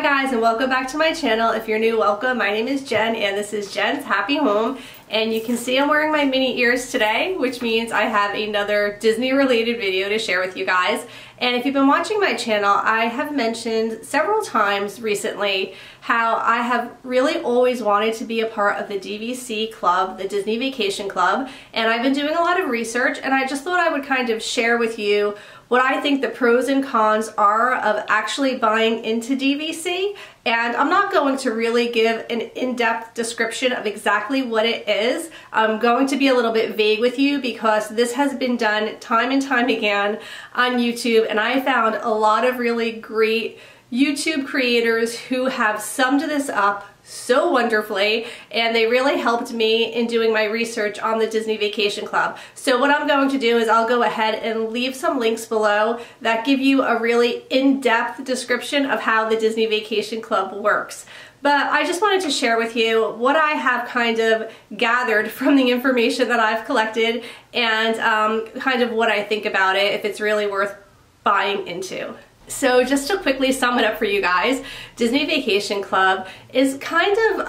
Hi guys, and welcome back to my channel. If you're new, welcome. My name is Jen and this is Jen's Happy Home. And you can see I'm wearing my mini ears today, which means I have another Disney related video to share with you guys. And if you've been watching my channel, I have mentioned several times recently how I have really always wanted to be a part of the DVC club, the Disney Vacation Club. And I've been doing a lot of research, and I just thought I would kind of share with you what I think the pros and cons are of actually buying into DVC. And I'm not going to really give an in-depth description of exactly what it is. I'm going to be a little bit vague with you because this has been done time and time again on YouTube, and I found a lot of really great YouTube creators who have summed this up so wonderfully, and they really helped me in doing my research on the Disney Vacation Club. So what I'm going to do is I'll go ahead and leave some links below that give you a really in-depth description of how the Disney Vacation Club works. But I just wanted to share with you what I have kind of gathered from the information that I've collected, and kind of what I think about it, if it's really worth buying into. So just to quickly sum it up for you guys, Disney Vacation Club is kind of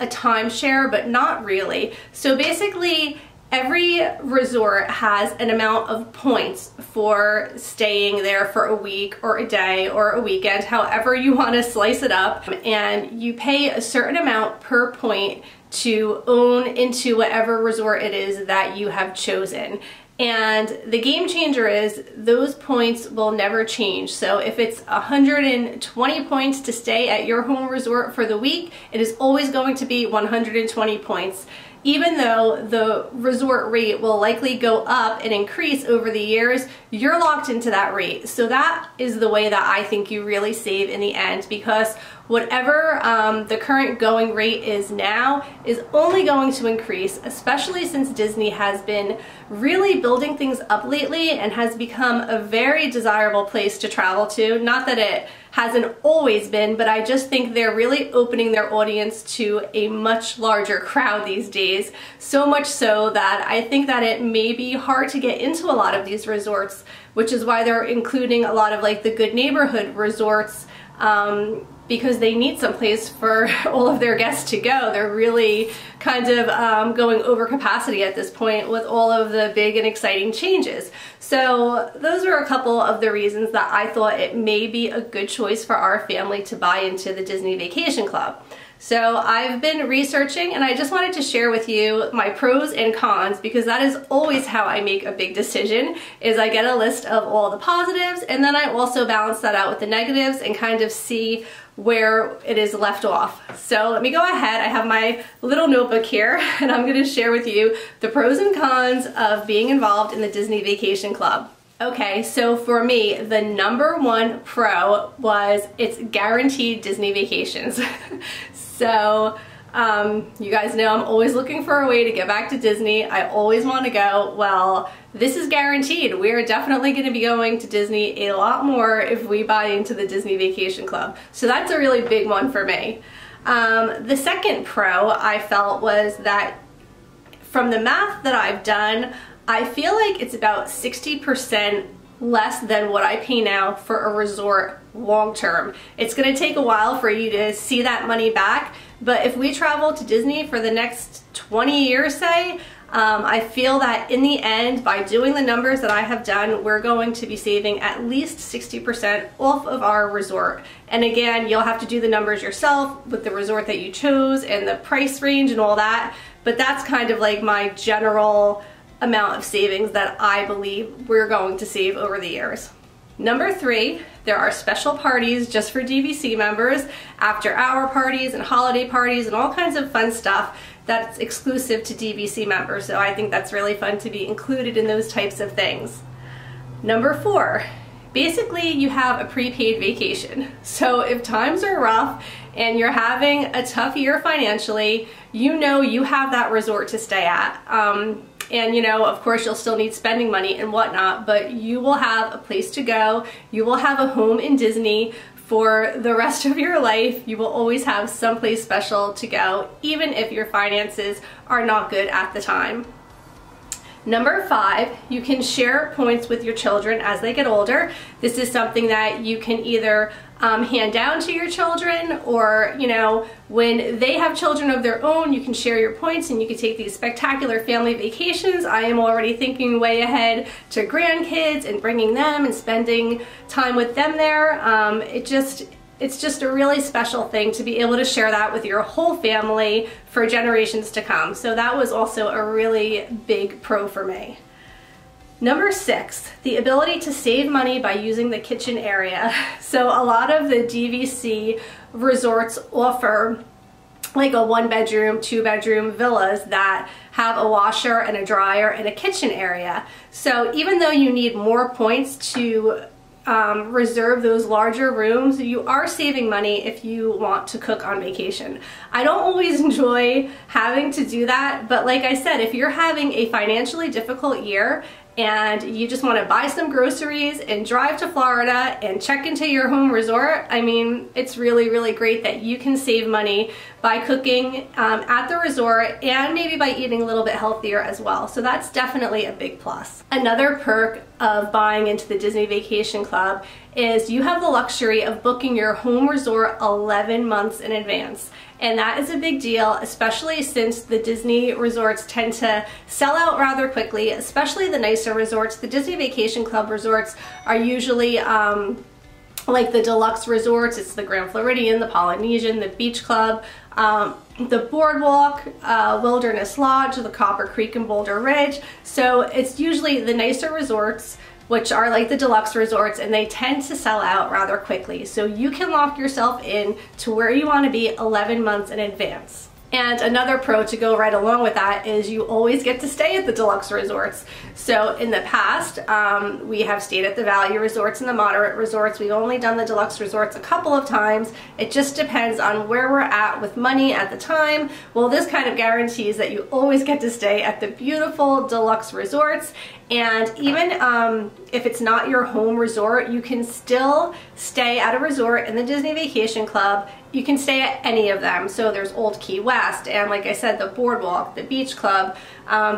a timeshare, but not really. So basically, every resort has an amount of points for staying there for a week or a day or a weekend, however you want to slice it up. And you pay a certain amount per point to own into whatever resort it is that you have chosen. And the game changer is those points will never change. So if it's 120 points to stay at your home resort for the week, it is always going to be 120 points. Even though the resort rate will likely go up and increase over the years, you're locked into that rate. So that is the way that I think you really save in the end, because whatever the current going rate is now is only going to increase, especially since Disney has been really building things up lately and has become a very desirable place to travel to. Not that it hasn't always been, but I just think they're really opening their audience to a much larger crowd these days. So much so that I think that it may be hard to get into a lot of these resorts, which is why they're including a lot of like the good neighborhood resorts, because they need someplace for all of their guests to go. They're really kind of going over capacity at this point with all of the big and exciting changes. So those are a couple of the reasons that I thought it may be a good choice for our family to buy into the Disney Vacation Club. So I've been researching, and I just wanted to share with you my pros and cons, because that is always how I make a big decision, is I get a list of all the positives, and then I also balance that out with the negatives and kind of see where it is left off. So let me go ahead. I have my little notebook here, and I'm going to share with you the pros and cons of being involved in the Disney Vacation Club. Okay, so for me, the number one pro was it's guaranteed Disney vacations. So you guys know I'm always looking for a way to get back to Disney. I always want to go. Well, this is guaranteed. We're definitely going to be going to Disney a lot more if we buy into the Disney Vacation Club. So that's a really big one for me. The second pro I felt was that from the math that I've done, I feel like it's about 60% less than what I pay now for a resort long term. It's going to take a while for you to see that money back, but if we travel to Disney for the next 20 years, say, I feel that in the end, by doing the numbers that I have done, we're going to be saving at least 60% off of our resort. And again, you'll have to do the numbers yourself with the resort that you chose and the price range and all that, but that's kind of like my general amount of savings that I believe we're going to save over the years. Number 3, there are special parties just for DVC members, after hour parties and holiday parties and all kinds of fun stuff that's exclusive to DVC members. So I think that's really fun to be included in those types of things. Number 4, basically you have a prepaid vacation. So if times are rough and you're having a tough year financially, you know you have that resort to stay at. And you know, of course, you'll still need spending money and whatnot, but you will have a place to go. You will have a home in Disney for the rest of your life. You will always have someplace special to go, even if your finances are not good at the time. Number 5, you can share points with your children as they get older. This is something that you can either hand down to your children, or when they have children of their own, you can share your points and you can take these spectacular family vacations. I am already thinking way ahead to grandkids and bringing them and spending time with them there. It's just a really special thing to be able to share that with your whole family for generations to come. So that was also a really big pro for me. Number 6, the ability to save money by using the kitchen area. So a lot of the DVC resorts offer like a 1-bedroom, 2-bedroom villas that have a washer and a dryer and a kitchen area. So even though you need more points to reserve those larger rooms, you are saving money if you want to cook on vacation. I don't always enjoy having to do that, but like I said, if you're having a financially difficult year and you just want to buy some groceries and drive to Florida and check into your home resort, I mean, it's really, really great that you can save money by cooking at the resort and maybe by eating a little bit healthier as well. So that's definitely a big plus. Another perk of buying into the Disney Vacation Club is you have the luxury of booking your home resort 11 months in advance. And that is a big deal, especially since the Disney resorts tend to sell out rather quickly, especially the nicer resorts. The Disney Vacation Club resorts are usually like the deluxe resorts. It's the Grand Floridian, the Polynesian, the Beach Club, the Boardwalk, Wilderness Lodge, the Copper Creek and Boulder Ridge. So it's usually the nicer resorts, which are like the deluxe resorts, and they tend to sell out rather quickly. So you can lock yourself in to where you want to be 11 months in advance. And another pro to go right along with that is you always get to stay at the deluxe resorts. So in the past, we have stayed at the value resorts and the moderate resorts. We've only done the deluxe resorts a couple of times. It just depends on where we're at with money at the time. Well, this kind of guarantees that you always get to stay at the beautiful deluxe resorts. And even if it's not your home resort, you can still stay at a resort in the Disney Vacation Club. You can stay at any of them. So there's Old Key West, and like I said, the Boardwalk, the Beach Club.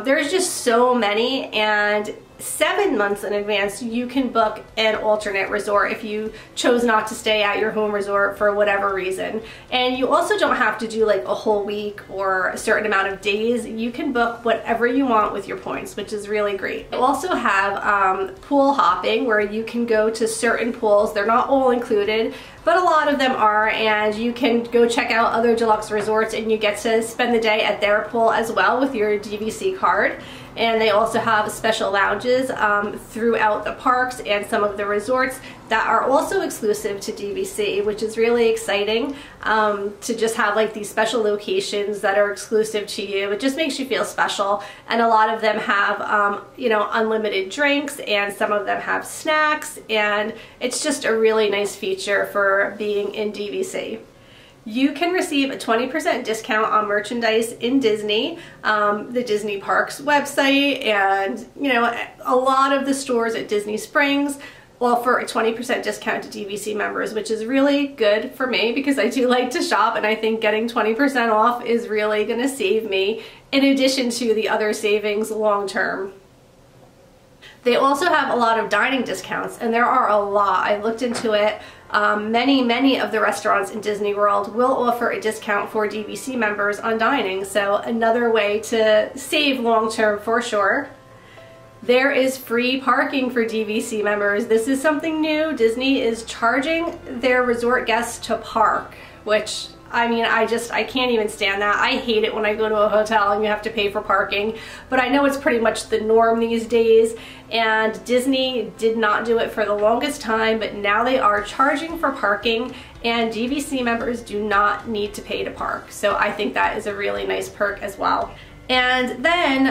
There's just so many, and 7 months in advance you can book an alternate resort if you chose not to stay at your home resort for whatever reason. And you also don't have to do like a whole week or a certain amount of days. You can book whatever you want with your points, which is really great. You also have pool hopping, where you can go to certain pools. They're not all included, but a lot of them are, and you can go check out other deluxe resorts and you get to spend the day at their pool as well with your DVC card. And they also have special lounges throughout the parks and some of the resorts that are also exclusive to DVC, which is really exciting to just have like these special locations that are exclusive to you. It just makes you feel special. And a lot of them have unlimited drinks, and some of them have snacks, and it's just a really nice feature for being in DVC. You can receive a 20% discount on merchandise in Disney, the Disney Parks website, and a lot of the stores at Disney Springs offer a 20% discount to DVC members, which is really good for me because I do like to shop, and I think getting 20% off is really going to save me in addition to the other savings long term. They also have a lot of dining discounts, and there are a lot. I looked into it. Many of the restaurants in Disney World will offer a discount for DVC members on dining, so another way to save long term for sure. There is free parking for DVC members. This is something new. Disney is charging their resort guests to park, which I mean, I can't even stand that. I hate it when I go to a hotel and you have to pay for parking, but I know it's pretty much the norm these days, and Disney did not do it for the longest time, but now they are charging for parking, and DVC members do not need to pay to park. So I think that is a really nice perk as well. And then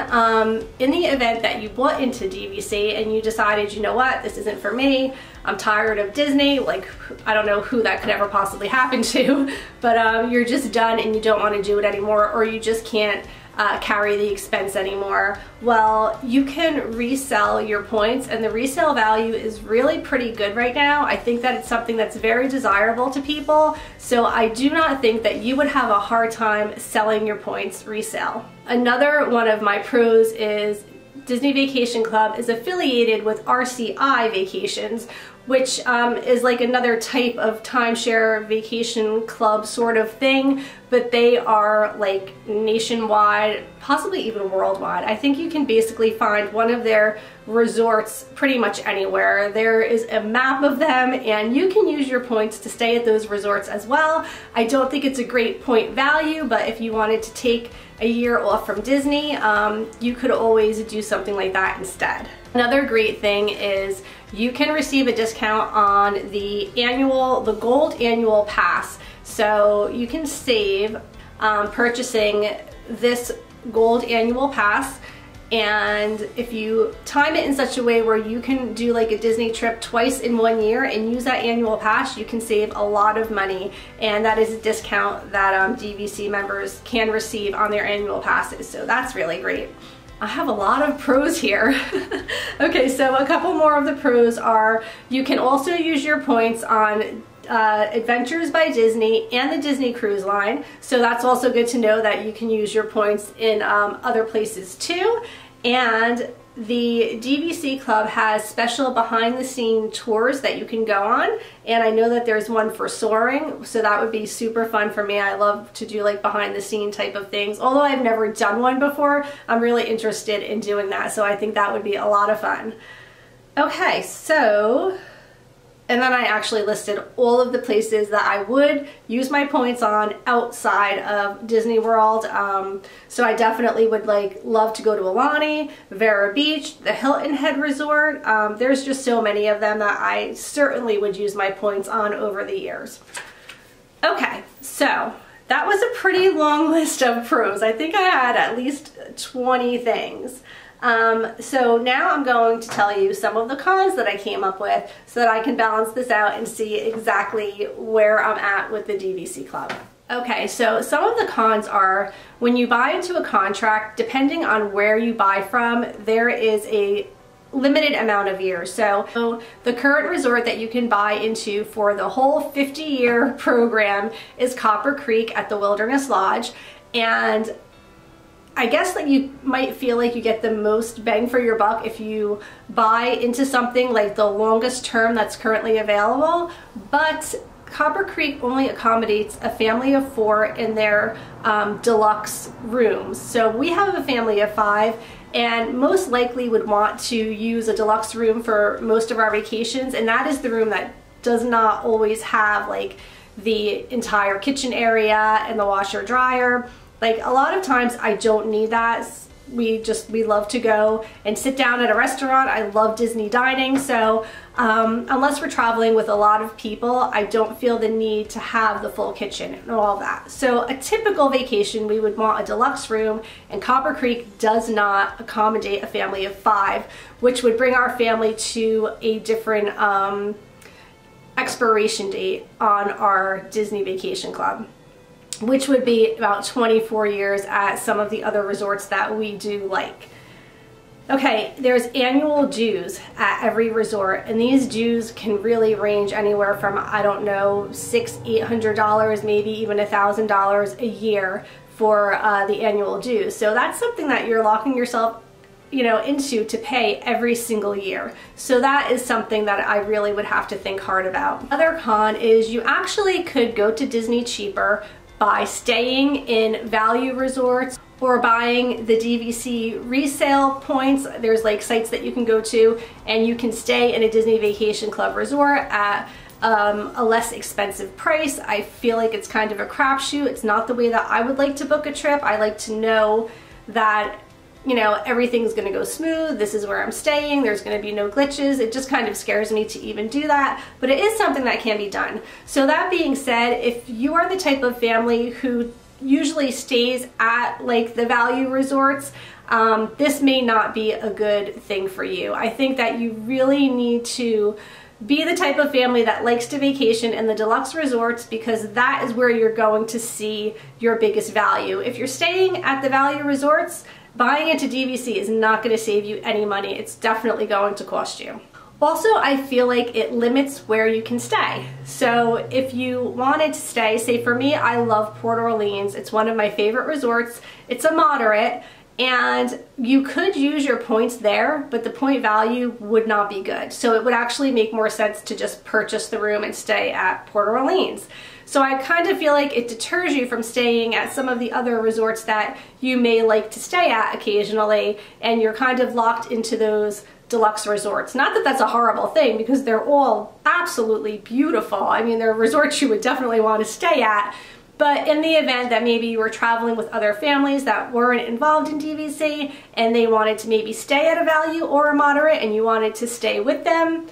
in the event that you bought into DVC and you decided, you know what, this isn't for me, I'm tired of Disney, like I don't know who that could ever possibly happen to, but you're just done and you don't want to do it anymore, or you just can't carry the expense anymore. Well, you can resell your points, and the resale value is really pretty good right now. I think that it's something that's very desirable to people, so I do not think that you would have a hard time selling your points resale. Another one of my pros is Disney Vacation Club is affiliated with RCI Vacations, which is like another type of timeshare vacation club sort of thing, but they are like nationwide, possibly even worldwide. I think you can basically find one of their resorts pretty much anywhere. There is a map of them, and you can use your points to stay at those resorts as well. I don't think it's a great point value, but if you wanted to take a year off from Disney, you could always do something like that instead. Another great thing is you can receive a discount on the gold annual pass. So you can save purchasing this gold annual pass, and if you time it in such a way where you can do like a Disney trip twice in 1 year and use that annual pass, you can save a lot of money, and that is a discount that DVC members can receive on their annual passes. So that's really great. I have a lot of pros here. Okay, so a couple more of the pros are you can also use your points on Adventures by Disney and the Disney Cruise Line. So that's also good to know that you can use your points in other places too. And the DVC Club has special behind-the-scene tours that you can go on, and I know that there's one for soaring, so that would be super fun for me. I love to do like behind-the-scene type of things. Although I've never done one before, I'm really interested in doing that, so I think that would be a lot of fun. Okay, so, and then I actually listed all of the places that I would use my points on outside of Disney World. So I definitely would love to go to Alani, Vera Beach, the Hilton Head Resort. There's just so many of them that I certainly would use my points on over the years. Okay, so that was a pretty long list of pros. I think I had at least 20 things. So now I'm going to tell you some of the cons that I came up with so that I can balance this out and see exactly where I'm at with the DVC Club. Okay, so some of the cons are when you buy into a contract, depending on where you buy from, there is a limited amount of years. So the current resort that you can buy into for the whole 50-year program is Copper Creek at the Wilderness Lodge, and I guess that you might feel like you get the most bang for your buck if you buy into something like the longest term that's currently available, but Copper Creek only accommodates a family of 4 in their deluxe rooms. So we have a family of 5 and most likely would want to use a deluxe room for most of our vacations, and that is the room that does not always have like the entire kitchen area and the washer dryer. Like a lot of times I don't need that. We love to go and sit down at a restaurant. I love Disney dining, so unless we're traveling with a lot of people, I don't feel the need to have the full kitchen and all that. So a typical vacation, we would want a deluxe room, and Copper Creek does not accommodate a family of 5, which would bring our family to a different expiration date on our Disney Vacation Club, which would be about 24 years at some of the other resorts that we do like. Okay, there's annual dues at every resort, and these dues can really range anywhere from, I don't know, $600–800, maybe even $1,000 a year for the annual dues. So that's something that you're locking yourself into to pay every single year. So that is something that I really would have to think hard about. Another con is you actually could go to Disney cheaper by staying in value resorts or buying the DVC resale points. There's like sites that you can go to and you can stay in a Disney Vacation Club resort at a less expensive price. I feel like it's kind of a crapshoot. It's not the way that I would like to book a trip. I like to know that everything's gonna go smooth. This is where I'm staying. There's gonna be no glitches. It just kind of scares me to even do that, but it is something that can be done. So that being said, if you are the type of family who usually stays at like the value resorts, this may not be a good thing for you. I think that you really need to be the type of family that likes to vacation in the deluxe resorts, because that is where you're going to see your biggest value. If you're staying at the value resorts, buying into DVC is not going to save you any money. It's definitely going to cost you. Also, I feel like it limits where you can stay. So if you wanted to stay, say for me, I love Port Orleans. It's one of my favorite resorts. It's a moderate, And you could use your points there, but the point value would not be good. So it would actually make more sense to just purchase the room and stay at Port Orleans. So I kind of feel like it deters you from staying at some of the other resorts that you may like to stay at occasionally, and you're kind of locked into those deluxe resorts. Not that that's a horrible thing, because they're all absolutely beautiful. I mean, they're resorts you would definitely want to stay at. But in the event that maybe you were traveling with other families that weren't involved in DVC and they wanted to maybe stay at a value or a moderate and you wanted to stay with them,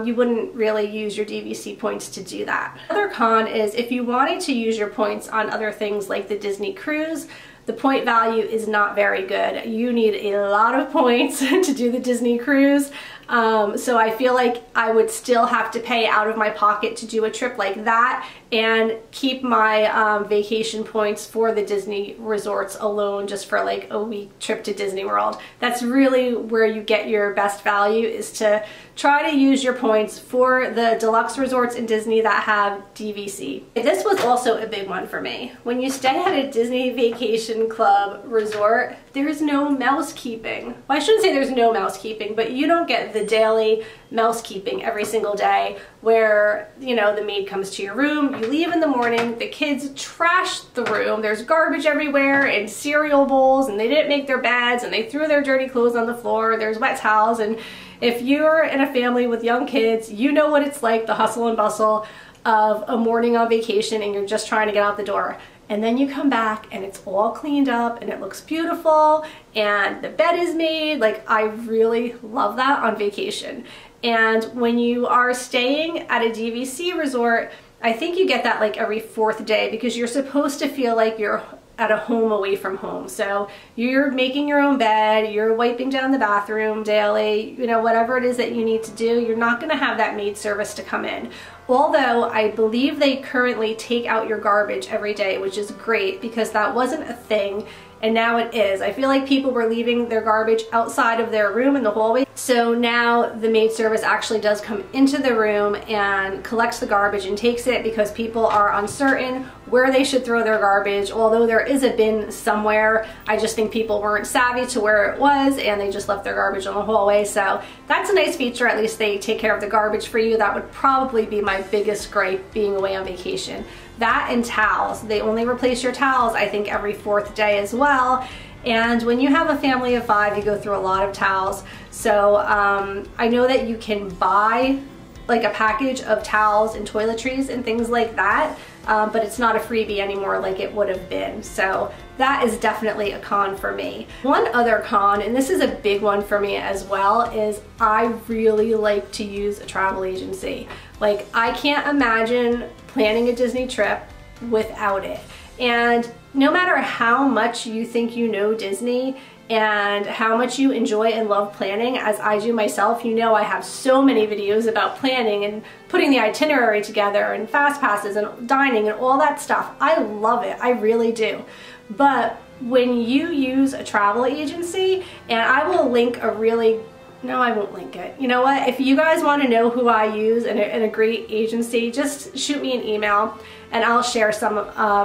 you wouldn't really use your DVC points to do that. Another con is if you wanted to use your points on other things like the Disney cruise, the point value is not very good. You need a lot of points to do the Disney cruise. So I feel like I would still have to pay out of my pocket to do a trip like that and keep my vacation points for the Disney resorts alone just for like a week trip to Disney World. That's really where you get your best value, is to try to use your points for the deluxe resorts in Disney that have DVC. This was also a big one for me. When you stay at a Disney Vacation Club resort, there's no mousekeeping. Well, I shouldn't say there's no mousekeeping, but you don't get the daily mousekeeping every single day where, you know, the maid comes to your room, you leave in the morning, the kids trash the room, there's garbage everywhere and cereal bowls, and they didn't make their beds and they threw their dirty clothes on the floor, there's wet towels. And if you're in a family with young kids, you know what it's like, the hustle and bustle of a morning on vacation and you're just trying to get out the door. And then you come back and it's all cleaned up and it looks beautiful and the bed is made. Like, I really love that on vacation. And when you are staying at a DVC resort, I think you get that like every 4th day, because you're supposed to feel like you're at a home away from home. So you're making your own bed, you're wiping down the bathroom daily, you know, whatever it is that you need to do. You're not going to have that maid service to come in. Although I believe they currently take out your garbage every day, which is great, because that wasn't a thing and now it is. I feel like people were leaving their garbage outside of their room in the hallway. So now the maid service actually does come into the room and collects the garbage and takes it, because people are uncertain where they should throw their garbage. Although there is a bin somewhere, I just think people weren't savvy to where it was and they just left their garbage in the hallway. So that's a nice feature. At least they take care of the garbage for you. That would probably be my biggest gripe being away on vacation. That and towels. They only replace your towels, I think, every 4th day as well. And when you have a family of 5, you go through a lot of towels. So I know that you can buy like a package of towels and toiletries and things like that, but it's not a freebie anymore like it would have been. So that is definitely a con for me. One other con, and this is a big one for me as well, is I really like to use a travel agency. Like, I can't imagine planning a Disney trip without it. And no matter how much you think you know Disney and how much you enjoy and love planning, as I do myself, you know I have so many videos about planning and putting the itinerary together and fast passes and dining and all that stuff. I love it, I really do. But when you use a travel agency, and I will link a really, no, I won't link it. You know what? If you guys want to know who I use and a great agency, just shoot me an email and I'll share some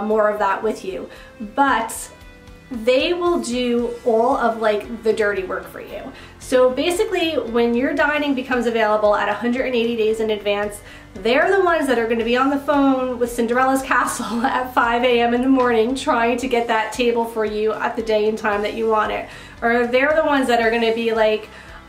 more of that with you. But they will do all of like the dirty work for you. So basically, when your dining becomes available at 180 days in advance, they're the ones that are going to be on the phone with Cinderella's castle at 5 a.m. in the morning trying to get that table for you at the day and time that you want it. Or they're the ones that are going to be like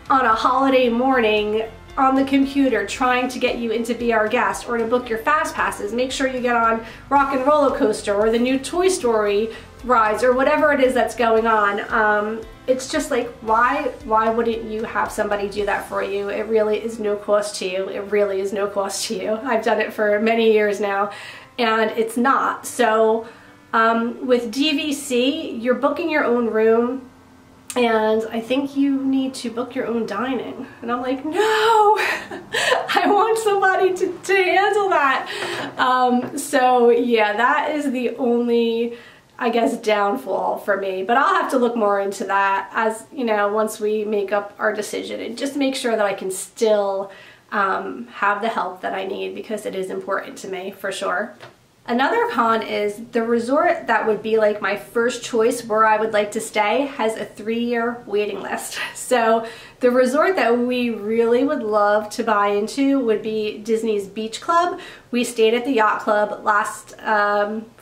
on a holiday morning on the computer trying to get you into Be Our Guest or to book your fast passes. Make sure you get on Rock and Roller Coaster or the new Toy Story rides or whatever it is that's going on. It's just like, why wouldn't you have somebody do that for you? It really is no cost to you. It really is no cost to you. I've done it for many years now and it's not. So with DVC, you're booking your own room, and I think you need to book your own dining. And I'm like, no, I want somebody to handle that. So yeah, that is the only, I guess, downfall for me. But I'll have to look more into that as, you know, once we make up our decision, and just make sure that I can still have the help that I need, because it is important to me for sure. Another con is the resort that would be like my first choice where I would like to stay has a 3-year waiting list. So the resort that we really would love to buy into would be Disney's Beach Club. We stayed at the Yacht Club last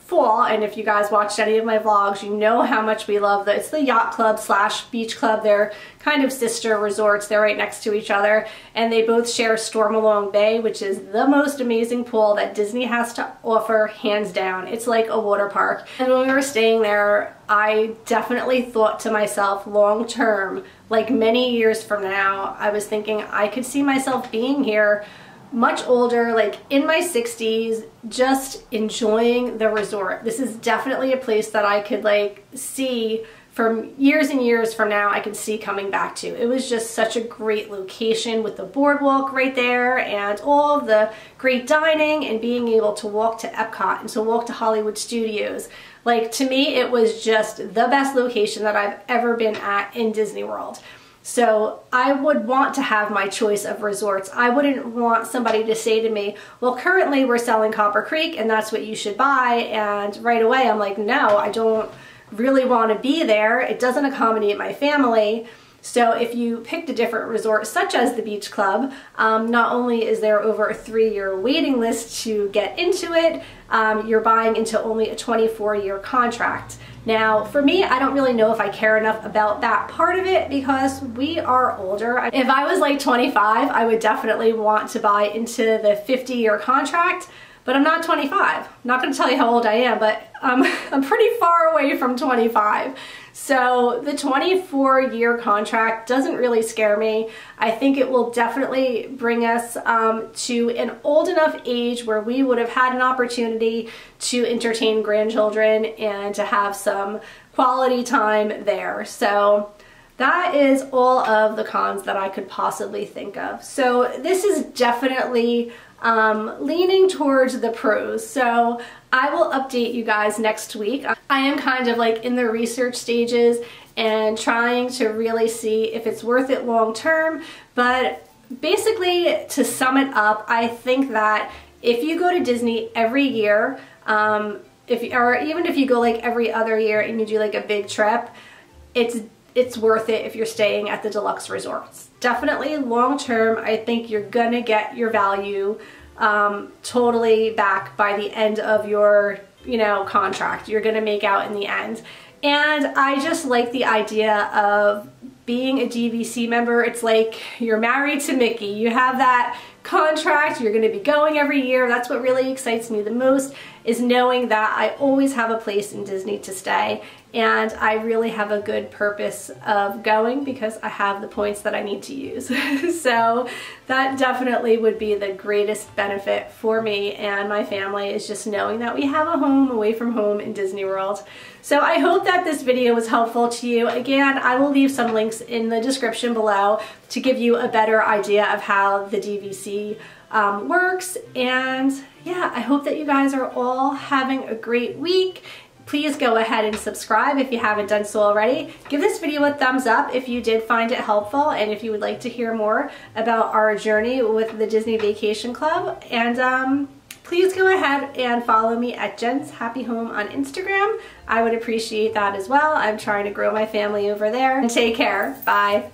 fall, and if you guys watched any of my vlogs, you know how much we love it's the Yacht Club slash Beach Club. They're kind of sister resorts. They're right next to each other, and they both share Stormalong Bay, which is the most amazing pool that Disney has to offer, hands down. It's like a water park. And when we were staying there, I definitely thought to myself, long term, like many years from now, I was thinking I could see myself being here much older, like in my 60s, just enjoying the resort. This is definitely a place that I could like see from years and years from now, I could see coming back to. It was just such a great location with the boardwalk right there and all of the great dining and being able to walk to Epcot and to walk to Hollywood Studios. Like, to me, it was just the best location that I've ever been at in Disney World. So I would want to have my choice of resorts. I wouldn't want somebody to say to me, well, currently we're selling Copper Creek and that's what you should buy. And right away I'm like, no, I don't really want to be there. It doesn't accommodate my family. So if you picked a different resort, such as the Beach Club, not only is there over a 3-year waiting list to get into it, you're buying into only a 24-year contract. Now, for me, I don't really know if I care enough about that part of it because we are older. If I was like 25, I would definitely want to buy into the 50-year contract, but I'm not 25. I'm not going to tell you how old I am, but I'm pretty far away from 25. So the 24-year contract doesn't really scare me. I think it will definitely bring us to an old enough age where we would have had an opportunity to entertain grandchildren and to have some quality time there. So that is all of the cons that I could possibly think of. So this is definitely leaning towards the pros. So I will update you guys next week. I am kind of like in the research stages and trying to really see if it's worth it long term. But basically, to sum it up, I think that if you go to Disney every year, or even if you go like every other year and you do like a big trip, it's worth it if you're staying at the deluxe resorts. Definitely long term, I think you're gonna get your value totally back by the end of your contract. You're gonna make out in the end. And I just like the idea of being a DVC member. It's like you're married to Mickey. You have that contract, you're gonna be going every year. That's what really excites me the most, is knowing that I always have a place in Disney to stay, and I really have a good purpose of going because I have the points that I need to use. So that definitely would be the greatest benefit for me and my family, is just knowing that we have a home away from home in Disney World. So I hope that this video was helpful to you. Again, I will leave some links in the description below to give you a better idea of how the DVC works. And yeah, I hope that you guys are all having a great week. Please go ahead and subscribe if you haven't done so already. Give this video a thumbs up if you did find it helpful and if you would like to hear more about our journey with the Disney Vacation Club. And please go ahead and follow me at Jen's Happy Home on Instagram. I would appreciate that as well. I'm trying to grow my family over there. And take care. Bye.